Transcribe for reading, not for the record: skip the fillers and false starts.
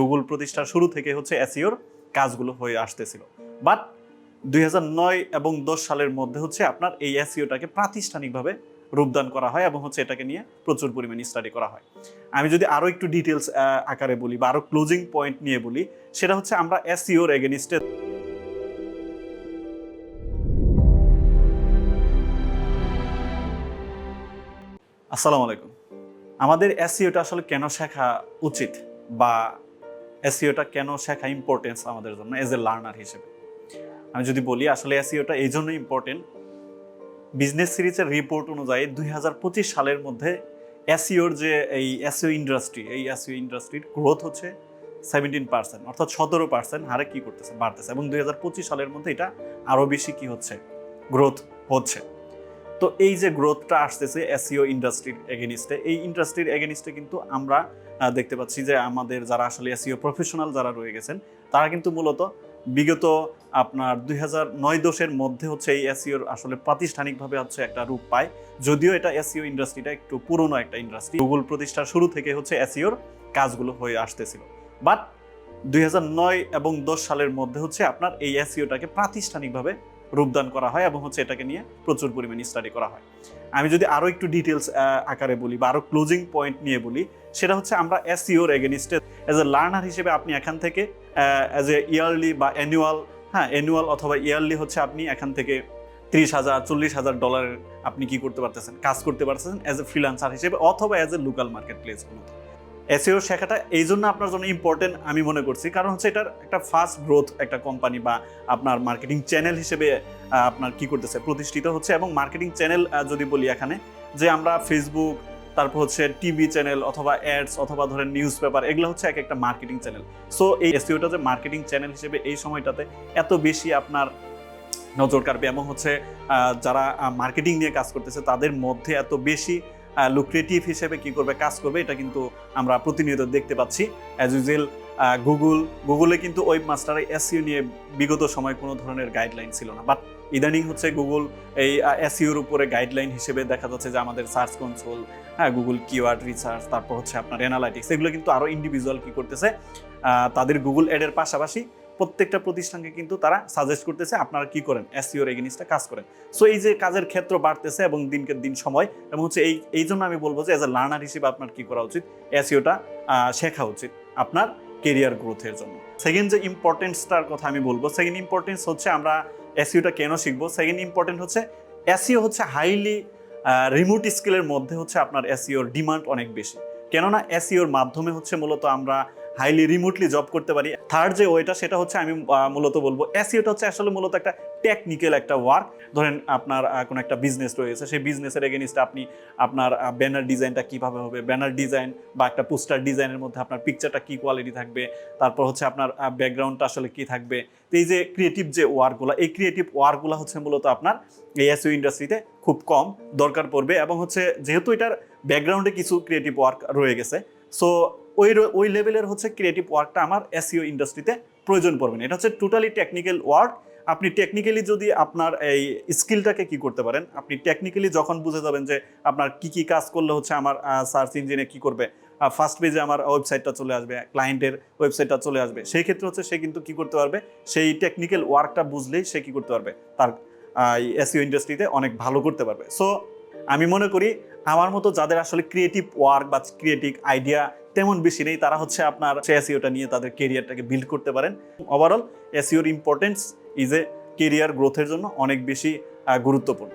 Google প্রতিষ্ঠার শুরু থেকে হচ্ছে এসইওর কাজগুলো হয়ে আসতেছিল, বাট 2009 এবং 10 সালের মধ্যে হচ্ছে আপনার এই এসইওটাকে প্রাতিষ্ঠানিকভাবে রূপদান করা হয় এবং হচ্ছে এটাকে নিয়ে প্রচুর পরিমাণে স্টাডি করা হয়। আমি যদি আরো একটু ডিটেলস আকারে বলি বা আরো ক্লোজিং পয়েন্ট নিয়ে বলি, সেটা হচ্ছে আমরা এসইওর এগেনিস্টে। আসসালামু আলাইকুম। আমাদের এসইওটা আসলে কেন শেখা উচিত বা এসইওটা কেন শেখা ইম্পর্টেন্স আমাদের জন্য এজ এ লার্নার হিসেবে, আমি যদি বলি আসলে এসইওটা এই জন্য ইম্পর্টেন্ট। বিজনেস সিরিজের রিপোর্ট অনুযায়ী 2025 সালের মধ্যে এসইওর যে এই এসইও ইন্ডাস্ট্রি, এই এসইও ইন্ডাস্ট্রির গ্রোথ হচ্ছে 17%, অর্থাৎ 17% হারে কি করতেছে, বাড়তেছে, এবং 2025 সালের মধ্যে এটা আরো বেশি কি হচ্ছে, গ্রোথ হচ্ছে। তো এই যে গ্রোথটা আসতেছে এসইও ইন্ডাস্ট্রির এগেনিস্টে, এই ইন্ডাস্ট্রির এগেনিস্টে কিন্তু আমরা দেখতে পাচ্ছি যে আমাদের যারা আসলে এসইও প্রফেশনাল যারা রয়ে গেছেন, তারা কিন্তু মূলত বিগত আপনার 2009-10 মধ্যে হচ্ছে এই এসইওর আসলে প্রাতিষ্ঠানিকভাবে হচ্ছে একটা রূপ পায়। যদিও এটা এসইও ইন্ডাস্ট্রিটা একটু পুরনো একটা ইন্ডাস্ট্রি, গুগল প্রতিষ্ঠার শুরু থেকে হচ্ছে এসইওর কাজগুলো হয়ে আসতেছিল, বাট 2009 এবং 10 সালের মধ্যে হচ্ছে আপনার এই এসইওটাকে প্রাতিষ্ঠানিকভাবে রূপদান করা হয় এবং হচ্ছে এটাকে নিয়ে প্রচুর পরিমাণে স্টাডি করা হয়। আমি যদি আরো একটু ডিটেলস আকারে বলি বা আরো ক্লোজিং পয়েন্ট নিয়ে বলি, সেটা হচ্ছে আমরা এসইওর এগেনিস্টে এজ এ লার্নার হিসেবে আপনি এখান থেকে এজ এ ইয়ারলি বা অ্যানুয়াল অথবা ইয়ারলি হচ্ছে আপনি এখান থেকে $30,000-40,000 আপনি কি করতে পারতেছেন, কাজ করতে পারতেছেন এজ এ ফ্রিল্যান্সার হিসেবে অথবা এজ এ লোকাল মার্কেট প্লেসগুলোতে। এসইও শেখাটা এই জন্য আপনার জন্য ইম্পর্টেন্ট আমি মনে করছি, কারণ হচ্ছে এটার একটা ফাস্ট গ্রোথ একটা কোম্পানি বা আপনার মার্কেটিং চ্যানেল হিসেবে আপনার কি করতেছে, প্রতিষ্ঠিত হচ্ছে। এবং মার্কেটিং চ্যানেল যদি বলি এখানে, যে আমরা ফেসবুক, তারপর হচ্ছে টিভি চ্যানেল অথবা অ্যাডস অথবা ধরেন নিউজ পেপার, এগুলো হচ্ছে এক একটা মার্কেটিং চ্যানেল। সো এই এসইওটা যে মার্কেটিং চ্যানেল হিসেবে এই সময়টাতে এত বেশি আপনার নজর কাড়বে এবং হচ্ছে যারা মার্কেটিং নিয়ে কাজ করতেছে তাদের মধ্যে এত বেশি লুক্রেটিভ হিসেবে কি করবে, কাজ করবে, এটা কিন্তু আমরা প্রতিনিয়ত দেখতে পাচ্ছি। অ্যাজ ইউজুয়াল গুগলে কিন্তু ওয়েব মাস্টারে এসইও নিয়ে বিগত সময় কোনো ধরনের গাইডলাইন ছিল না, বাট ইদানিং হচ্ছে গুগল এই এসইওর উপরে গাইডলাইন হিসেবে দেখা যাচ্ছে যে আমাদের search console, Google keyword research, তারপর হচ্ছে আপনার অ্যানালাইটিক্স, এগুলো কিন্তু আরো ইন্ডিভিজুয়াল কি করতেছে, তাদের গুগল এডের পাশাপাশি প্রত্যেকটা প্রতিষ্ঠানকে কিন্তু তারা সাজেস্ট করতেছে আপনারা কি করেন, এসইওর এগেনিস্টে কাজ করেন। সো এই যে কাজের ক্ষেত্র বাড়তেছে এবং দিনকে দিন সময়, এবং হচ্ছে এই জন্য আমি বলবো যে এজ এ লার্নার হিসেবে আপনার কি করা উচিত, এসইওটা শেখা উচিত আপনার কেরিয়ার গ্রোথের জন্য। সেকেন্ড যে ইম্পর্টেন্সটার কথা আমি বলবো, সেকেন্ড ইম্পর্টেন্স হচ্ছে আমরা এসইওটা কেন শিখবো। সেকেন্ড ইম্পর্টেন্ট হচ্ছে এসইও হচ্ছে হাইলি রিমোট স্কিলের মধ্যে হচ্ছে আপনার এসইওর ডিমান্ড অনেক বেশি, কেননা এসইওর মাধ্যমে হচ্ছে মূলত আমরা হাইলি রিমোটলি জব করতে পারি। থার্ড যে ওয়েটা, সেটা হচ্ছে আমি মূলত বলবো এসইওটা হচ্ছে আসলে মূলত একটা টেকনিক্যাল একটা ওয়ার্ক। ধরেন আপনার কোনো একটা বিজনেস রয়েছে, সেই বিজনেসের এগেনিস্টে আপনি আপনার ব্যানার ডিজাইনটা কীভাবে হবে, ব্যানার ডিজাইন বা একটা পোস্টার ডিজাইনের মধ্যে আপনার পিকচারটা কী কোয়ালিটি থাকবে, তারপর হচ্ছে আপনার ব্যাকগ্রাউন্ডটা আসলে কী থাকবে। তো এই যে ক্রিয়েটিভ যে ওয়ার্কগুলো, এই ক্রিয়েটিভ ওয়ার্কগুলো হচ্ছে মূলত আপনার এই এসইও ইন্ডাস্ট্রিতে খুব কম দরকার পড়বে, এবং হচ্ছে যেহেতু এটার ব্যাকগ্রাউন্ডে কিছু ক্রিয়েটিভ ওয়ার্ক রয়ে গেছে, সো ওই লেভেলের হচ্ছে ক্রিয়েটিভ ওয়ার্কটা আমার এসইও ইন্ডাস্ট্রিতে প্রয়োজন পড়বে না। এটা হচ্ছে টোটালি টেকনিক্যাল ওয়ার্ক। আপনি টেকনিক্যালি যদি আপনার এই স্কিলটাকে কি করতে পারেন, আপনি টেকনিক্যালি যখন বুঝে যাবেন যে আপনার কি কাজ করলে হচ্ছে আমার সার্চ ইঞ্জিনে কি করবে, ফার্স্ট পেজে আমার ওয়েবসাইটটা চলে আসবে, ক্লায়েন্টের ওয়েবসাইটটা চলে আসবে, সেই ক্ষেত্রে হচ্ছে সে কিন্তু কি করতে পারবে, সেই টেকনিক্যাল ওয়ার্কটা বুঝলেই সে কি করতে পারবে, তার এসইও ইন্ডাস্ট্রিতে অনেক ভালো করতে পারবে। সো আমি মনে করি আমার মতো যাদের আসলে ক্রিয়েটিভ ওয়ার্ক বা ক্রিয়েটিভ আইডিয়া তেমন বেশি নেই, তারা হচ্ছে আপনার এসইওটা নিয়ে তাদের কেরিয়ারটাকে বিল্ড করতে পারেন। ওভারঅল এসইওর ইম্পর্টেন্স ইজ এ কেরিয়ার গ্রোথের জন্য অনেক বেশি গুরুত্বপূর্ণ।